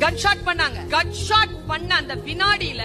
கன் shot பண்ணாங்க. கன் shot பண்ண அந்த வினாடியில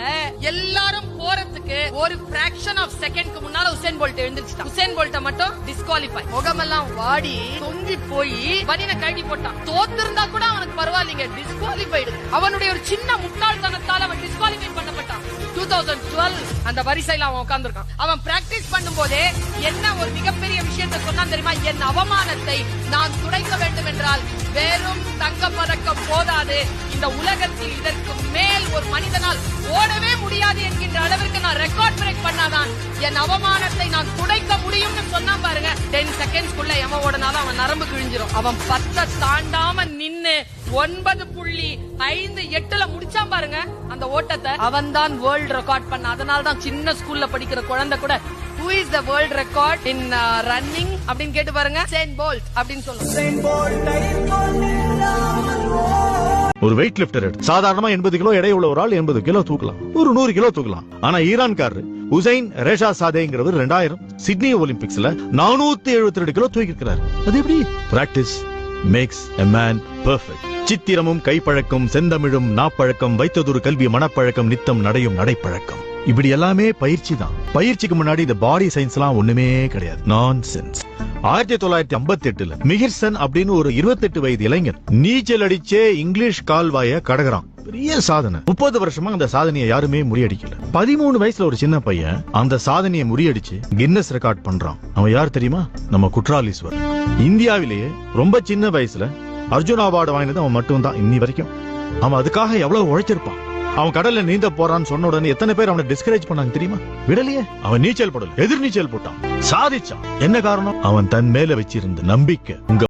எல்லாரும் போறதுக்கு ஒரு பிராக்ஷன் ஆஃப் செகண்ட்க்கு முன்னால உசேன் போல்ட் எழுந்திருச்சுட்டான். உசேன் போல்ட்ட மட்டும் டிஸ்குவாலிஃபை. முகமெல்லாம் வாடி தொங்கி போய் பனியனை கழட்டி போட்டான். தோத்திருந்தா கூட அவனுக்கு பரவாயில்லைங்க, டிஸ்குவாலிஃபைடு. அவனுடைய ஒரு சின்ன முட்டாள்தனத்தால அவன் டிஸ்குவாலிஃபை பண்ணப்பட்டான். 2012 அந்த வரிசையில அவன் உட்கார்ந்திருக்கான். அவன் பிராக்டிஸ் பண்ணும் போதே என்ன ஒரு மிகப்பெரிய விஷயத்தை சொன்னான் தெரியுமா? என் அவமானத்தை நான் துடைக்க வேண்டும் என்றால் வெறும் தங்கப் பதக்கம் போதாது, இந்த உலகத்தில் இதற்கு மேல் ஒரு மனிதனால் ஓடவே முடியாது என்கின்ற அளவிற்கு நான் ரெக்கார்ட் பிரேக் பண்ணாதான் என் அவமானத்தை நான் துடைக்க முடியும்னு சொன்னா பாருங்க. 10 செகண்ட்ஸ்க்குள்ள எவன் ஓடனாலும் அவன் நரம்பு கிழிஞ்சிரும். அவன் 10 தாண்டாம நின்னு 9.58 முடிச்சான் பாருங்க அந்த ஓட்டத்தை. அவன் தான் வேர்ல்ட் ரெக்கார்ட் பண்ண. அதனால தான் சின்ன ஸ்கூல்ல படிக்கிற குழந்தை கூட who is the world record in running அப்படின்னு கேட்டு பாருங்க, உசேன் போல்ட் அப்படின்னு சொல்லுங்க. ஒரு வெயிட் லிப்டர் சாதாரணமா 80 கிலோ எடை உள்ள ஒரு ஆள் 80 கிலோ தூக்கலாம், ஒரு 100 கிலோ தூக்கலாம். ஆனா ஈரான்காரர் உசைன் ரேஷா சாதேங்கிறவர் 2000 சிட்னி ஒலிம்பிக்ஸ்ல 472 கிலோ தூக்கி இருக்கிறார். அது எப்படி? Practice makes a man perfect. சித்திரமும் கைப்பழக்கம், செந்தமிழும் நாப்பழக்கம், வைத்ததொரு கல்வி மனப்பழக்கம், நித்தம் நடையும் நடைப்பழக்கம். இப்படி எல்லாமே பயிற்சி தான். பயிற்சிக்கு முன்னாடி இந்த பாடி சயின்ஸ் எல்லாம் ஒண்ணுமே கிடையாது, நான்சென்ஸ். 1958 மிகிர்சன் அப்படின்னு ஒரு 28 வயது இளைஞர் நீச்சல் அடிச்சே இங்கிலீஷ் கால்வாய கடக்குறான். பெரிய சாதனை. 30 வருஷமா அந்த சாதனையை யாருமே முறியடிக்கல. 13 வயசுல ஒரு சின்ன பையன் அந்த சாதனையை முறியடிச்சு கின்னஸ் ரெக்கார்ட் பண்றான். அவன் யார் தெரியுமா? நம்ம குற்றாலீஸ்வர். இந்தியாவிலேயே ரொம்ப சின்ன வயசுல அர்ஜுன் அவார்டு வாங்கினது அவன் மட்டும் தான் இன்னி வரைக்கும். அவன் அதுக்காக எவ்வளவு உழைச்சிருப்பான். அவன் கடல்ல நீந்த போறான்னு சொன்ன உடனே எத்தனை பேர் அவனை டிஸ்கரேஜ் பண்ணாங்க தெரியுமா? விடலையே. அவன் நீச்சல் போடல, எதிர் நீச்சல் போட்டான், சாதிச்சான். என்ன காரணம்? அவன் தன் மேல வச்சிருந்த நம்பிக்கை. உங்க